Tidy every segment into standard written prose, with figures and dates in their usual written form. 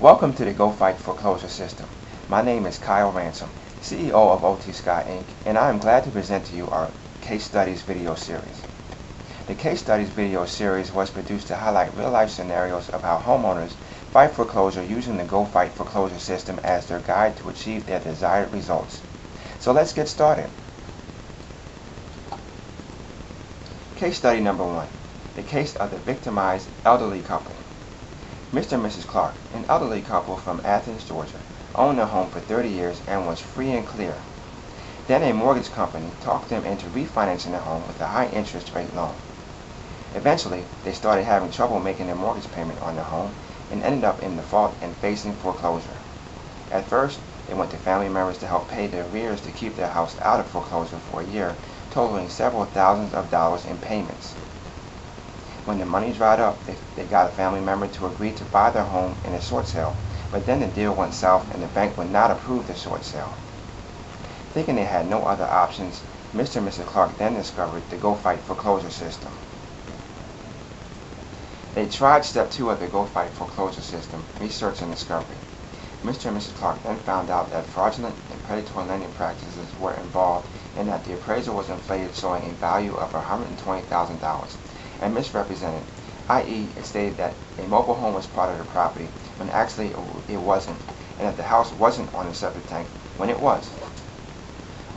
Welcome to the Go Fight Foreclosure System. My name is Kyle Ransom, CEO of OT Sky Inc., and I am glad to present to you our Case Studies video series. The Case Studies video series was produced to highlight real-life scenarios of how homeowners fight foreclosure using the Go Fight Foreclosure System as their guide to achieve their desired results. So let's get started. Case study number 1. The case of the victimized elderly couple. Mr. and Mrs. Clark, an elderly couple from Athens, Georgia, owned their home for 30 years and was free and clear. Then a mortgage company talked them into refinancing their home with a high interest rate loan. Eventually, they started having trouble making their mortgage payment on their home and ended up in default and facing foreclosure. At first, they went to family members to help pay their arrears to keep their house out of foreclosure for a year, totaling several thousands of dollars in payments. When the money dried up, they got a family member to agree to buy their home in a short sale, but then the deal went south and the bank would not approve the short sale. Thinking they had no other options, Mr. and Mrs. Clark then discovered the Go Fight Foreclosure System. They tried step 2 of the Go Fight Foreclosure System, research and discovery. Mr. and Mrs. Clark then found out that fraudulent and predatory lending practices were involved and that the appraisal was inflated, showing a value of $120,000. And misrepresented, i.e. it stated that a mobile home was part of the property when actually it wasn't, and that the house wasn't on the septic tank when it was.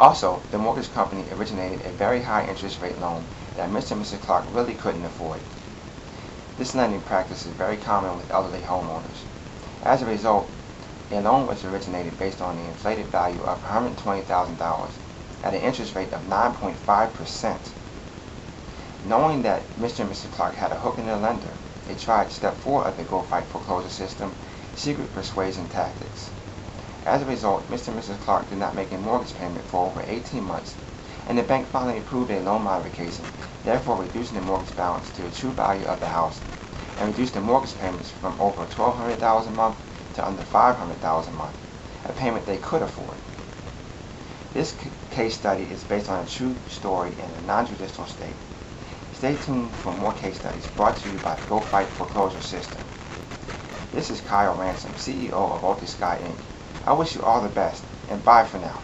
Also, the mortgage company originated a very high interest rate loan that Mr. and Mrs. Clark really couldn't afford. This lending practice is very common with elderly homeowners. As a result, a loan was originated based on the inflated value of $120,000 at an interest rate of 9.5%. Knowing that Mr. and Mrs. Clark had a hook in their lender, they tried step 4 of the Go Fight Foreclosure System, secret persuasion tactics. As a result, Mr. and Mrs. Clark did not make a mortgage payment for over 18 months, and the bank finally approved a loan modification, therefore reducing the mortgage balance to the true value of the house, and reduced the mortgage payments from over $1,200 a month to under $500 a month, a payment they could afford. This case study is based on a true story in a non-judicial state. Stay tuned for more case studies brought to you by the Go Fight Foreclosure System. This is Kyle Ransom, CEO of OT Sky Inc. I wish you all the best, and bye for now.